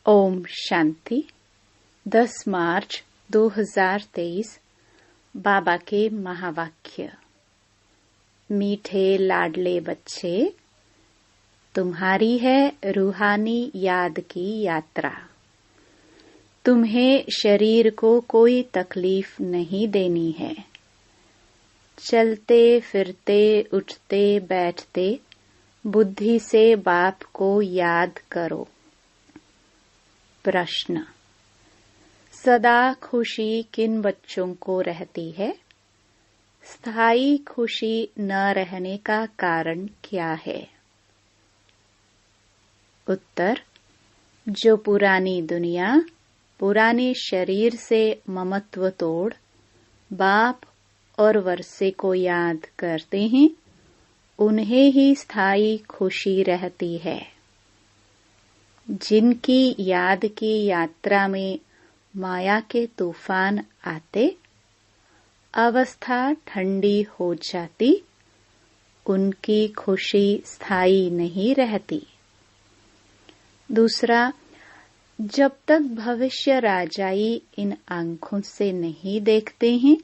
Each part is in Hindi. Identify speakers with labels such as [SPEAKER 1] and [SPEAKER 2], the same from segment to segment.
[SPEAKER 1] ओम शांति। 10 मार्च 2023 बाबा के महावाक्य। मीठे लाडले बच्चे, तुम्हारी है रूहानी याद की यात्रा। तुम्हें शरीर को कोई तकलीफ नहीं देनी है। चलते फिरते उठते बैठते बुद्धि से बाप को याद करो। प्रश्न: सदा खुशी किन बच्चों को रहती है? स्थायी खुशी न रहने का कारण क्या है? उत्तर: जो पुरानी दुनिया, पुराने शरीर से ममत्व तोड़ बाप और वर्षे को याद करते हैं, उन्हें ही स्थायी खुशी रहती है। जिनकी याद की यात्रा में माया के तूफान आते, अवस्था ठंडी हो जाती, उनकी खुशी स्थायी नहीं रहती। दूसरा, जब तक भविष्य राजाई इन आंखों से नहीं देखते हैं,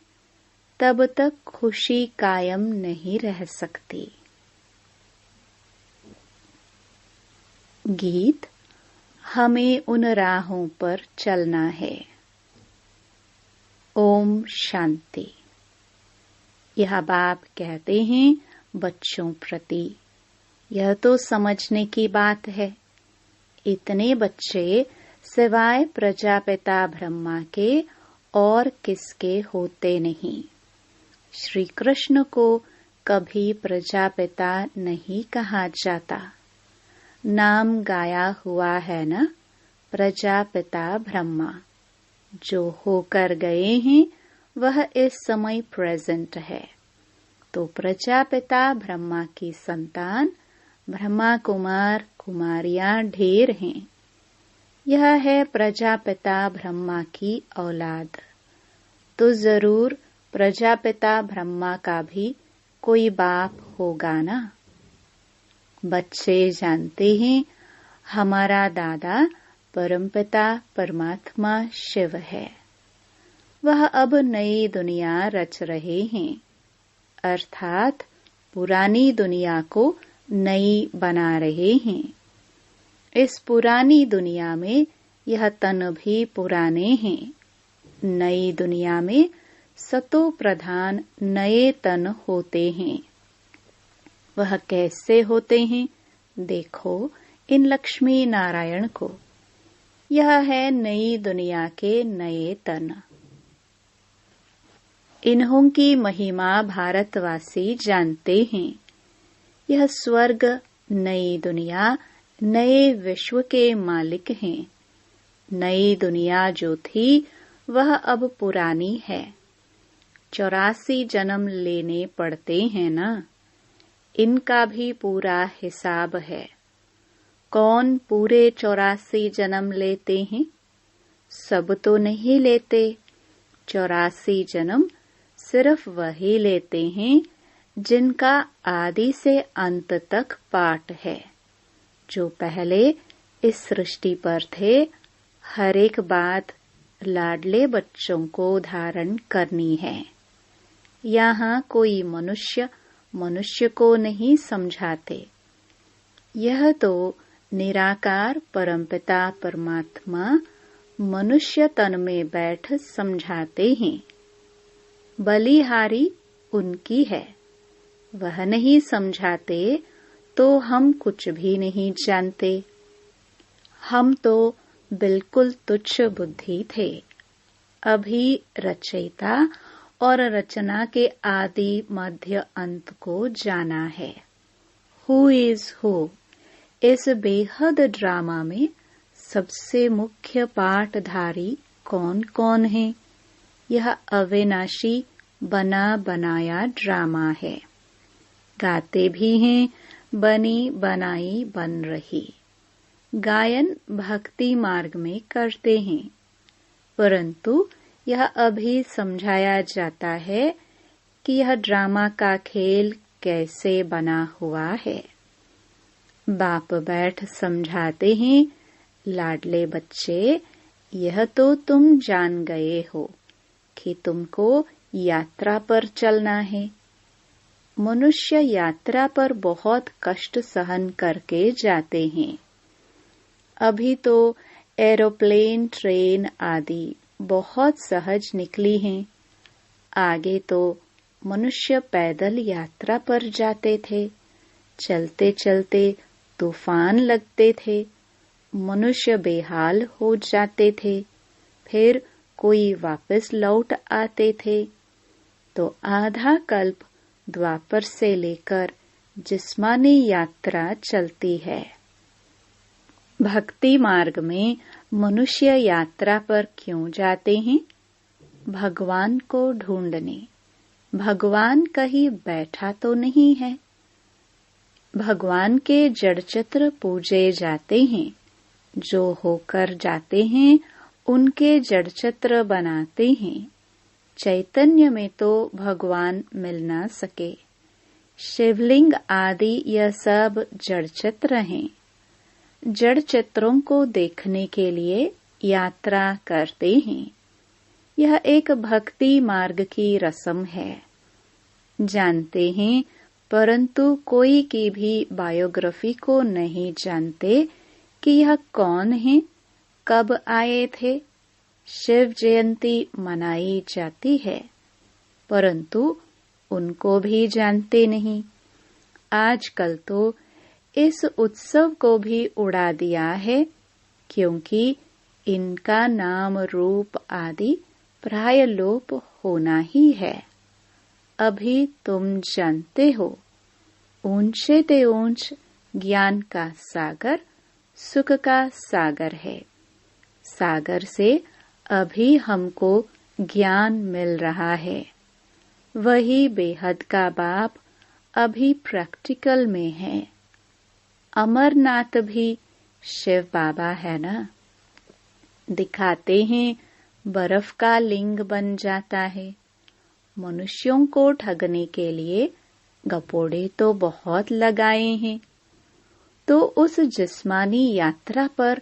[SPEAKER 1] तब तक खुशी कायम नहीं रह सकती। गीत: हमें उन राहों पर चलना है। ओम शांति। यह बाप कहते हैं बच्चों प्रति, यह तो समझने की बात है। इतने बच्चे सिवाय प्रजापिता ब्रह्मा के और किसके होते नहीं। श्री कृष्ण को कभी प्रजापिता नहीं कहा जाता। नाम गाया हुआ है न, प्रजापिता ब्रह्मा। जो होकर गए हैं वह इस समय प्रेजेंट है। तो प्रजापिता ब्रह्मा की संतान ब्रह्मा कुमार कुमारियां ढेर हैं। यह है प्रजापिता ब्रह्मा की औलाद। तो जरूर प्रजापिता ब्रह्मा का भी कोई बाप होगा ना। बच्चे जानते हैं हमारा दादा परमपिता परमात्मा शिव है। वह अब नई दुनिया रच रहे हैं, अर्थात पुरानी दुनिया को नई बना रहे हैं। इस पुरानी दुनिया में यह तन भी पुराने हैं। नई दुनिया में सतो प्रधान नए तन होते हैं। वह कैसे होते हैं? देखो इन लक्ष्मी नारायण को। यह है नई दुनिया के नए तन। इन्हों की महिमा भारतवासी जानते हैं। यह स्वर्ग, नई दुनिया, नए विश्व के मालिक हैं। नई दुनिया जो थी वह अब पुरानी है। 84 जन्म लेने पड़ते हैं ना। इनका भी पूरा हिसाब है। कौन पूरे 84 जन्म लेते हैं? सब तो नहीं लेते। 84 जन्म सिर्फ वही लेते हैं जिनका आदि से अंत तक पाठ है। जो पहले इस सृष्टि पर थे, हर एक बात लाडले बच्चों को धारण करनी है। यहाँ कोई मनुष्य को नहीं समझाते। यह तो निराकार परमपिता परमात्मा मनुष्य तन में बैठ समझाते हैं। बलिहारी उनकी है। वह नहीं समझाते तो हम कुछ भी नहीं जानते। हम तो बिल्कुल तुच्छ बुद्धि थे। अभी रचयिता और रचना के आदि मध्य अंत को जाना है। Who is who. इस बेहद ड्रामा में सबसे मुख्य पाठधारी कौन कौन है? यह अविनाशी बना बनाया ड्रामा है। गाते भी हैं, बनी बनाई बन रही। गायन भक्ति मार्ग में करते हैं, परंतु यह अभी समझाया जाता है कि यह ड्रामा का खेल कैसे बना हुआ है। बाप बैठ समझाते हैं, लाडले बच्चे, यह तो तुम जान गए हो कि तुमको यात्रा पर चलना है। मनुष्य यात्रा पर बहुत कष्ट सहन करके जाते हैं। अभी तो एरोप्लेन, ट्रेन आदि बहुत सहज निकली हैं। आगे तो मनुष्य पैदल यात्रा पर जाते थे। चलते चलते तूफान लगते थे, मनुष्य बेहाल हो जाते थे, फिर कोई वापस लौट आते थे। तो आधा कल्प द्वापर से लेकर जिस्मानी यात्रा चलती है। भक्ति मार्ग में मनुष्य यात्रा पर क्यों जाते हैं? भगवान को ढूंढने। भगवान कहीं बैठा तो नहीं है। भगवान के जड़चित्र पूजे जाते हैं। जो होकर जाते हैं उनके जड़चित्र बनाते हैं। चैतन्य में तो भगवान मिल ना सके। शिवलिंग आदि यह सब जड़चित्र हैं। जड़ चित्रों को देखने के लिए यात्रा करते हैं। यह एक भक्ति मार्ग की रस्म है। जानते हैं, परंतु कोई की भी बायोग्राफी को नहीं जानते कि यह कौन है, कब आए थे। शिव जयंती मनाई जाती है, परंतु उनको भी जानते नहीं। आजकल तो इस उत्सव को भी उड़ा दिया है, क्योंकि इनका नाम रूप आदि प्राय लोप होना ही है। अभी तुम जानते हो, ऊंचे ते ऊंच ज्ञान का सागर सुख का सागर है। सागर से अभी हमको ज्ञान मिल रहा है। वही बेहद का बाप अभी प्रैक्टिकल में है। अमरनाथ भी शिव बाबा है ना। दिखाते हैं बर्फ का लिंग बन जाता है। मनुष्यों को ठगने के लिए गपोड़े तो बहुत लगाए हैं। तो उस जिस्मानी यात्रा पर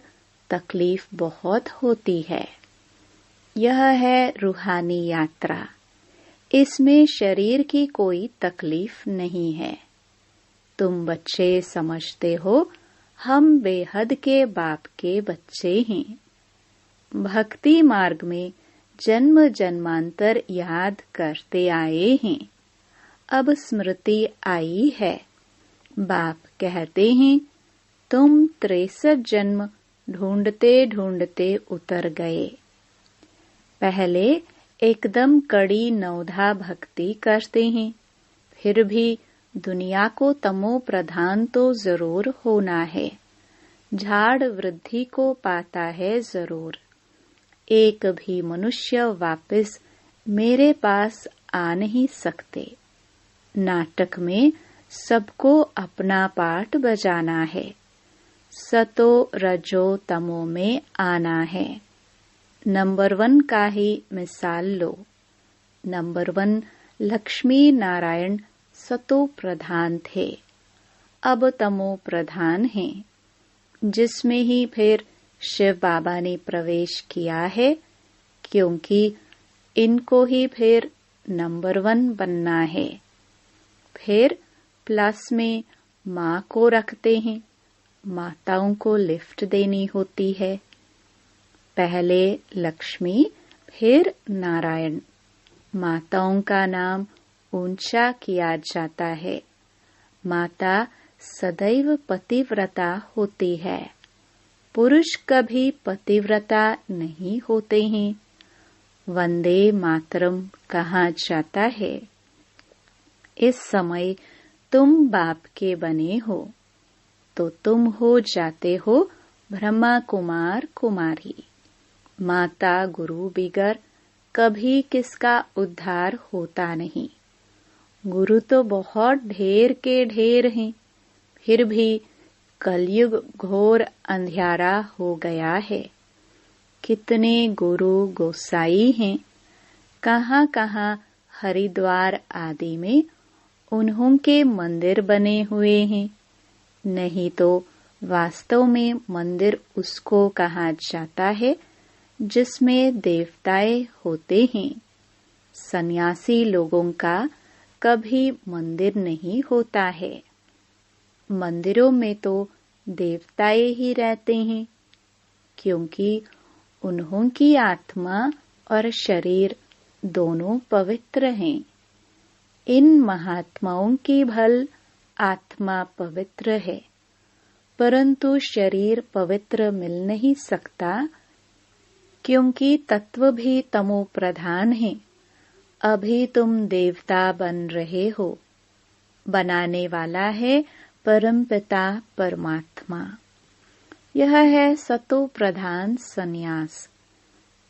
[SPEAKER 1] तकलीफ बहुत होती है। यह है रूहानी यात्रा। इसमें शरीर की कोई तकलीफ नहीं है। तुम बच्चे समझते हो हम बेहद के बाप के बच्चे हैं। भक्ति मार्ग में जन्म जन्मांतर याद करते आए हैं। अब स्मृति आई है। बाप कहते हैं, तुम 63 जन्म ढूंढते ढूंढते उतर गए। पहले एकदम कड़ी नवधा भक्ति करते हैं, फिर भी दुनिया को तमो प्रधान तो जरूर होना है। झाड़ वृद्धि को पाता है जरूर। एक भी मनुष्य वापस मेरे पास आ नहीं सकते। नाटक में सबको अपना पार्ट बजाना है। सतो रजो तमो में आना है। नंबर 1 का ही मिसाल लो। नंबर 1 लक्ष्मी नारायण सतो प्रधान थे, अब तमो प्रधान हैं, जिसमें ही फिर शिव बाबा ने प्रवेश किया है, क्योंकि इनको ही फिर नंबर 1 बनना है। फिर प्लस में माँ को रखते हैं। माताओं को लिफ्ट देनी होती है। पहले लक्ष्मी, फिर नारायण। माताओं का नाम ऊंचा किया जाता है। माता सदैव पतिव्रता होती है। पुरुष कभी पतिव्रता नहीं होते हैं। वंदे मातरम कहा जाता है। इस समय तुम बाप के बने हो, तो तुम हो जाते हो ब्रह्मा कुमार कुमारी। माता गुरु बिगर कभी किसका उद्धार होता नहीं। गुरु तो बहुत ढेर के ढेर हैं, फिर भी कलयुग घोर अंधियारा हो गया है। कितने गुरु गोसाई हैं। कहाँ कहाँ हरिद्वार आदि में उन्हों के मंदिर बने हुए हैं। नहीं तो वास्तव में मंदिर उसको कहा जाता है जिसमें देवताएं होते हैं। सन्यासी लोगों का कभी मंदिर नहीं होता है। मंदिरों में तो देवताएं ही रहते हैं, क्योंकि उन्हों की आत्मा और शरीर दोनों पवित्र हैं। इन महात्माओं की भल आत्मा पवित्र है, परंतु शरीर पवित्र मिल नहीं सकता, क्योंकि तत्व भी तमो प्रधान है। अभी तुम देवता बन रहे हो। बनाने वाला है परमपिता परमात्मा। यह है सतो प्रधान संन्यास,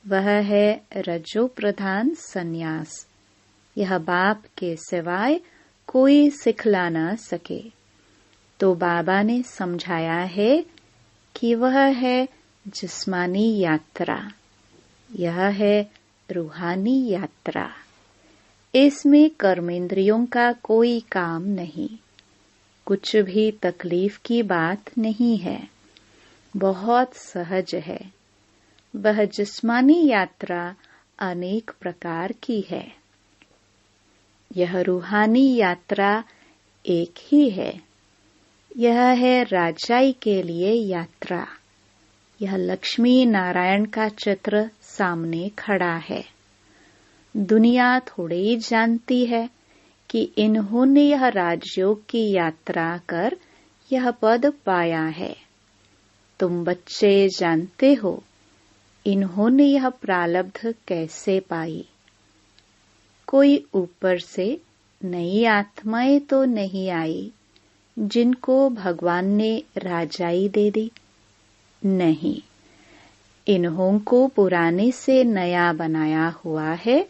[SPEAKER 1] वह है रजो प्रधान संन्यास। यह बाप के सिवाय कोई सिखला न सके। तो बाबा ने समझाया है कि वह है जिस्मानी यात्रा, यह है रूहानी यात्रा। इसमें कर्मेंद्रियों का कोई काम नहीं, कुछ भी तकलीफ की बात नहीं है, बहुत सहज है। वह जिस्मानी यात्रा अनेक प्रकार की है, यह रूहानी यात्रा एक ही है। यह है राजाई के लिए यात्रा। यह लक्ष्मी नारायण का चित्र सामने खड़ा है। दुनिया थोड़े ही जानती है कि इन्होंने यह राजयोग की यात्रा कर यह पद पाया है। तुम बच्चे जानते हो इन्होंने यह प्रारब्ध कैसे पाई। कोई ऊपर से नई आत्माएं तो नहीं आई जिनको भगवान ने राजाई दे दी, नहीं। इन्हों को पुराने से नया बनाया हुआ है,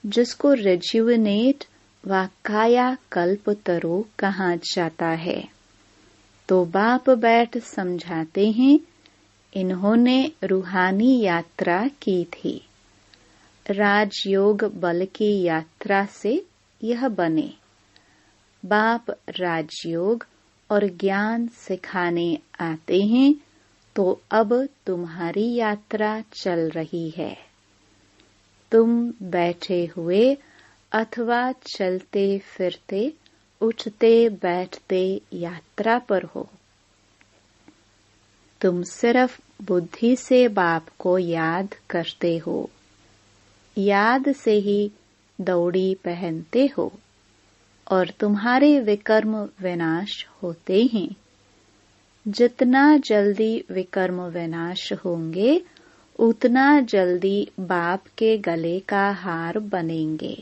[SPEAKER 1] जिसको रिज्यूनेट व काया कल्पतरु कहा जाता है। तो बाप बैठ समझाते हैं, इन्होंने रूहानी यात्रा की थी। राजयोग बल की यात्रा से यह बने। बाप राजयोग और ज्ञान सिखाने आते हैं, तो अब तुम्हारी यात्रा चल रही है। तुम बैठे हुए अथवा चलते फिरते, उठते बैठते यात्रा पर हो। तुम सिर्फ बुद्धि से बाप को याद करते हो, याद से ही दौड़ी पहनते हो और तुम्हारे विकर्म विनाश होते हैं। जितना जल्दी विकर्म विनाश होंगे, उतना जल्दी बाप के गले का हार बनेंगे।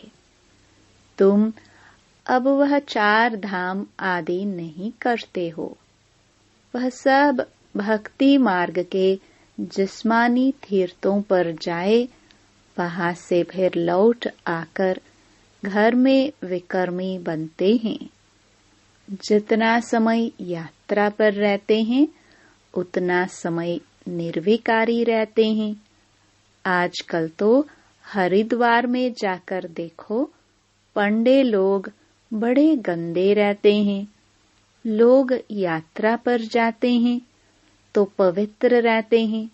[SPEAKER 1] तुम अब वह 4 धाम आदि नहीं करते हो। वह सब भक्ति मार्ग के जिस्मानी तीर्थों पर जाए, वहां से फिर लौट आकर घर में विकर्मी बनते हैं। जितना समय यात्रा पर रहते हैं, उतना समय निर्विकारी रहते हैं। आजकल तो हरिद्वार में जाकर देखो, पंडे लोग बड़े गंदे रहते हैं। लोग यात्रा पर जाते हैं तो पवित्र रहते हैं,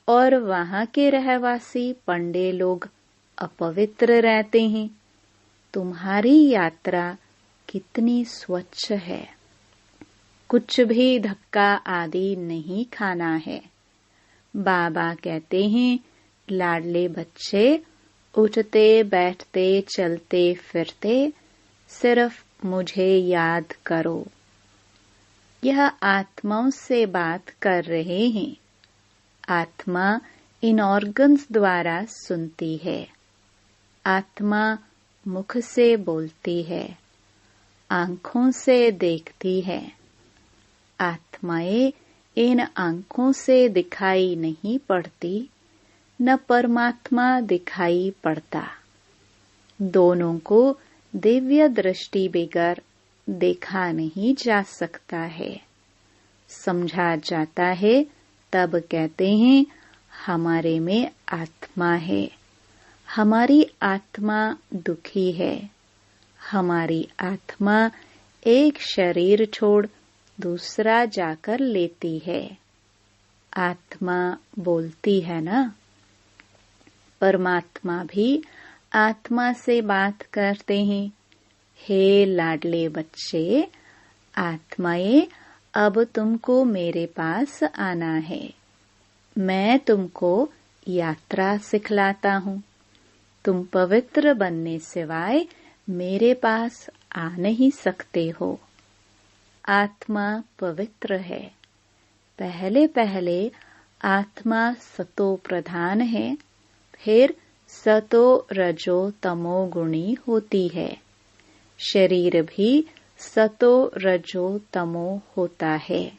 [SPEAKER 1] और वहां के रहवासी पंडे लोग अपवित्र रहते हैं। तुम्हारी यात्रा कितनी स्वच्छ है। कुछ भी धक्का आदि नहीं खाना है। बाबा कहते हैं, लाडले बच्चे, उठते बैठते चलते फिरते सिर्फ मुझे याद करो। यह आत्माओं से बात कर रहे हैं। आत्मा इन ऑर्गन्स द्वारा सुनती है। आत्मा मुख से बोलती है, आंखों से देखती है। आत्माएं इन आंखों से दिखाई नहीं पड़ती, न परमात्मा दिखाई पड़ता। दोनों को दिव्य दृष्टि बगैर देखा नहीं जा सकता है। समझा जाता है, तब कहते हैं हमारे में आत्मा है। हमारी आत्मा दुखी है। हमारी आत्मा एक शरीर छोड़ दूसरा जाकर लेती है। आत्मा बोलती है ना। परमात्मा भी आत्मा से बात करते हैं। हे लाडले बच्चे, आत्माएं, अब तुमको मेरे पास आना है। मैं तुमको यात्रा सिखलाता हूँ। तुम पवित्र बनने सिवाय मेरे पास आ नहीं सकते हो। आत्मा पवित्र है। पहले पहले आत्मा सतो प्रधान है, फिर सतो रजो तमो गुणी होती है। शरीर भी सतो रजो तमो होता है।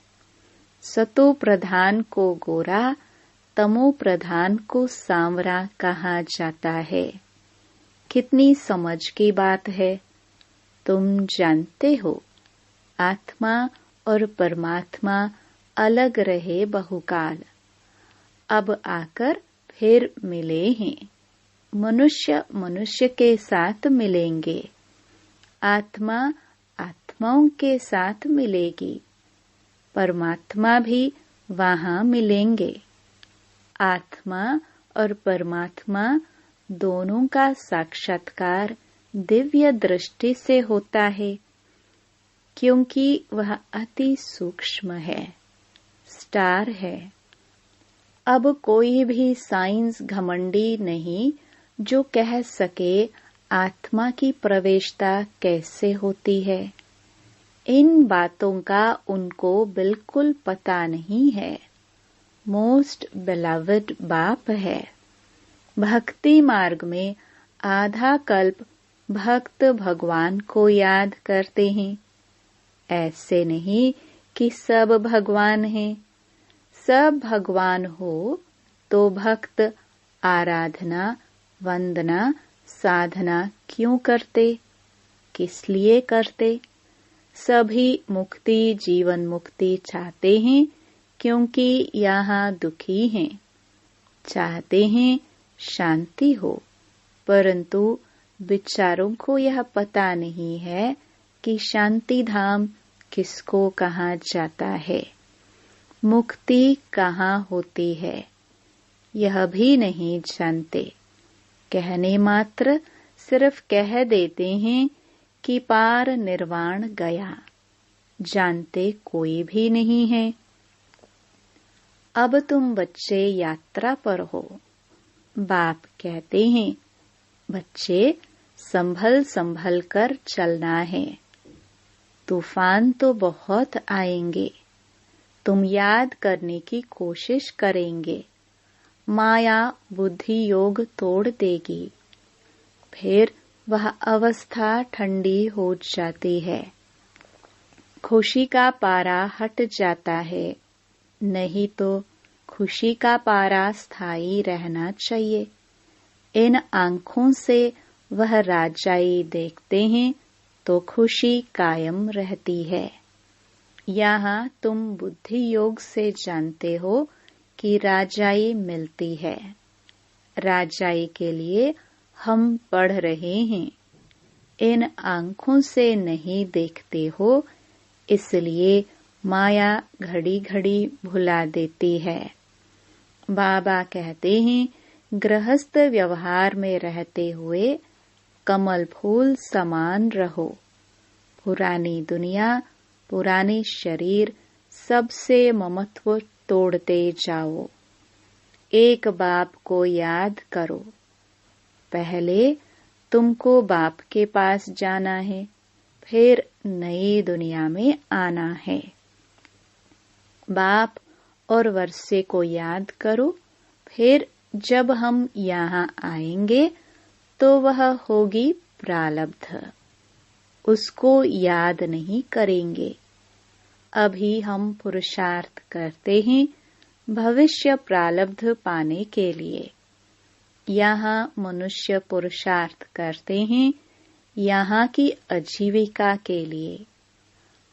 [SPEAKER 1] सतो प्रधान को गोरा, तमो प्रधान को सांवरा कहा जाता है। कितनी समझ की बात है। तुम जानते हो, आत्मा और परमात्मा अलग रहे बहुकाल, अब आकर फिर मिले हैं। मनुष्य मनुष्य के साथ मिलेंगे, आत्मा आत्माओं के साथ मिलेगी, परमात्मा भी वहां मिलेंगे। आत्मा और परमात्मा दोनों का साक्षात्कार दिव्य दृष्टि से होता है, क्योंकि वह अति सूक्ष्म है, स्टार है। अब कोई भी साइंस घमंडी नहीं जो कह सके आत्मा की प्रवेशता कैसे होती है। इन बातों का उनको बिल्कुल पता नहीं है। मोस्ट बिलवड बाप है। भक्ति मार्ग में आधा कल्प भक्त भगवान को याद करते हैं। ऐसे नहीं कि सब भगवान हैं। सब भगवान हो तो भक्त आराधना, वंदना, साधना क्यों करते? किस लिए करते? सभी मुक्ति, जीवन मुक्ति चाहते हैं, क्योंकि यहाँ दुखी हैं। चाहते हैं शांति हो, परंतु विचारों को यह पता नहीं है कि शांति धाम किसको कहा जाता है, मुक्ति कहाँ होती है, यह भी नहीं जानते। कहने मात्र सिर्फ कह देते हैं कि पार निर्वाण गया, जानते कोई भी नहीं है। अब तुम बच्चे यात्रा पर हो। बाप कहते हैं, बच्चे संभल संभल कर चलना है। तूफान तो बहुत आएंगे, तुम याद करने की कोशिश करेंगे, माया बुद्धि योग तोड़ देगी, फिर वह अवस्था ठंडी हो जाती है। खुशी का पारा हट जाता है, नहीं तो खुशी का पारा स्थायी रहना चाहिए। इन आंखों से वह राजाई देखते हैं तो खुशी कायम रहती है। यहाँ तुम बुद्धि योग से जानते हो कि राजाई मिलती है। राजाई के लिए हम पढ़ रहे हैं। इन आंखों से नहीं देखते हो, इसलिए माया घड़ी घड़ी भुला देती है। बाबा कहते हैं, गृहस्थ व्यवहार में रहते हुए कमल फूल समान रहो। पुरानी दुनिया, पुराने शरीर, सबसे ममत्व तोड़ते जाओ। एक बाप को याद करो। पहले तुमको बाप के पास जाना है, फिर नई दुनिया में आना है। बाप और वर्षे को याद करो, फिर जब हम यहाँ आएंगे तो वह होगी प्रारब्ध, उसको याद नहीं करेंगे। अभी हम पुरुषार्थ करते हैं भविष्य प्रारब्ध पाने के लिए। यहाँ मनुष्य पुरुषार्थ करते हैं यहाँ की आजीविका के लिए।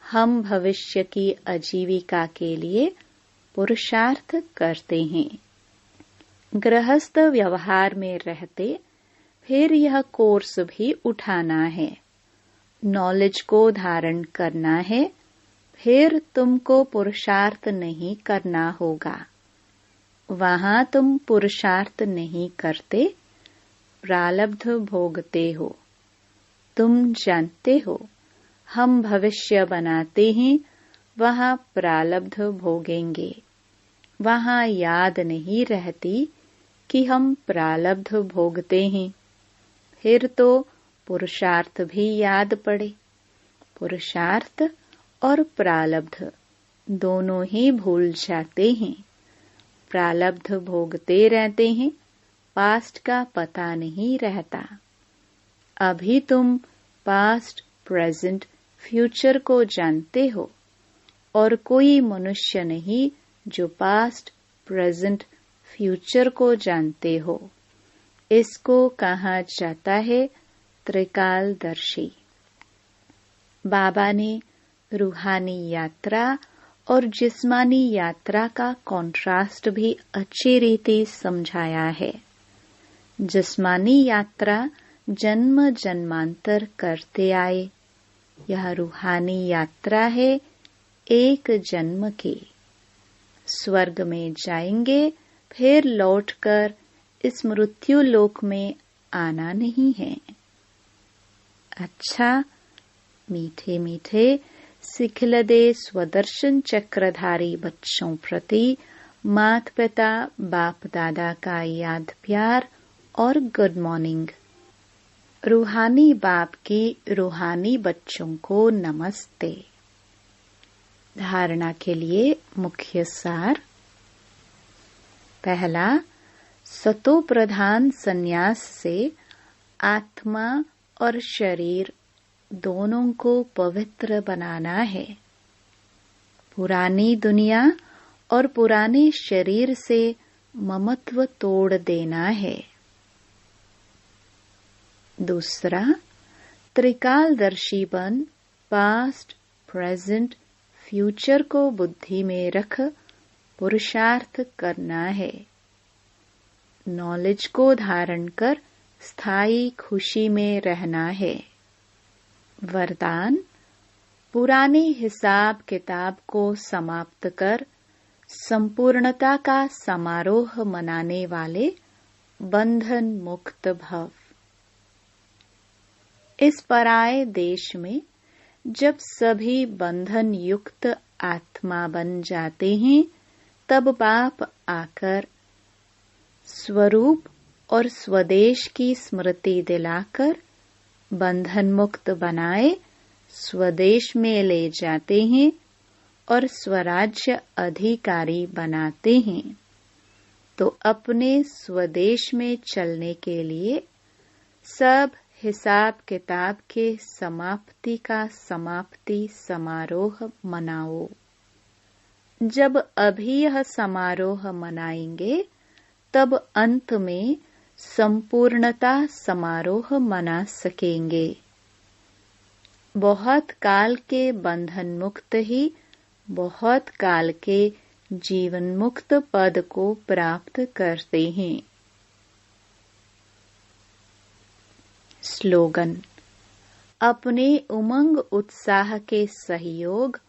[SPEAKER 1] हम भविष्य की आजीविका के लिए पुरुषार्थ करते हैं। गृहस्थ व्यवहार में रहते फिर यह कोर्स भी उठाना है, नॉलेज को धारण करना है, फिर तुमको पुरुषार्थ नहीं करना होगा। वहां तुम पुरुषार्थ नहीं करते, प्रारब्ध भोगते हो। तुम जानते हो हम भविष्य बनाते हैं, वहां प्रारब्ध भोगेंगे। वहां याद नहीं रहती कि हम प्रारब्ध भोगते हैं। फिर तो पुरुषार्थ भी याद पड़े। पुरुषार्थ और प्रारब्ध दोनों ही भूल जाते हैं। प्रारब्ध भोगते रहते हैं, पास्ट का पता नहीं रहता। अभी तुम पास्ट, प्रेजेंट, फ्यूचर को जानते हो और कोई मनुष्य नहीं जो पास्ट, प्रेजेंट, फ्यूचर को जानते हो। इसको कहा जाता है त्रिकालदर्शी। बाबा ने रूहानी यात्रा और जिस्मानी यात्रा का कॉन्ट्रास्ट भी अच्छी रीति समझाया है। जिस्मानी यात्रा जन्म जन्मांतर करते आए। यह रूहानी यात्रा है एक जन्म की। स्वर्ग में जाएंगे, फिर लौटकर इस मृत्यु लोक में आना नहीं है। अच्छा, मीठे मीठे सिखलदे स्वदर्शन चक्रधारी बच्चों प्रति माता पिता बाप दादा का याद प्यार और गुड मॉर्निंग। रूहानी बाप की रूहानी बच्चों को नमस्ते। धारणा के लिए मुख्य सार। पहला, सतो प्रधान संन्यास से आत्मा और शरीर दोनों को पवित्र बनाना है। पुरानी दुनिया और पुराने शरीर से ममत्व तोड़ देना है। दूसरा, त्रिकालदर्शी बन पास्ट, प्रेजेंट, फ्यूचर को बुद्धि में रख पुरुषार्थ करना है। नॉलेज को धारण कर स्थायी खुशी में रहना है। वरदान, पुराने हिसाब किताब को समाप्त कर संपूर्णता का समारोह मनाने वाले बंधन मुक्त भव। इस पराये देश में जब सभी बंधन युक्त आत्मा बन जाते हैं, तब बाप आकर स्वरूप और स्वदेश की स्मृति दिलाकर बंधन मुक्त बनाए स्वदेश में ले जाते हैं और स्वराज्य अधिकारी बनाते हैं। तो अपने स्वदेश में चलने के लिए सब हिसाब किताब के समाप्ति का समाप्ति समारोह मनाओ। जब अभी यह समारोह मनाएंगे, तब अंत में संपूर्णता समारोह मना सकेंगे। बहुत काल के बंधन मुक्त ही बहुत काल के जीवन मुक्त पद को प्राप्त करते हैं। स्लोगन, अपने उमंग उत्साह के सहयोग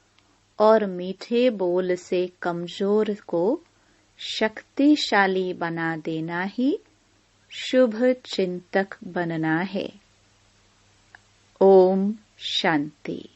[SPEAKER 1] और मीठे बोल से कमजोर को शक्तिशाली बना देना ही शुभ चिंतक बनना है। ओम शांति।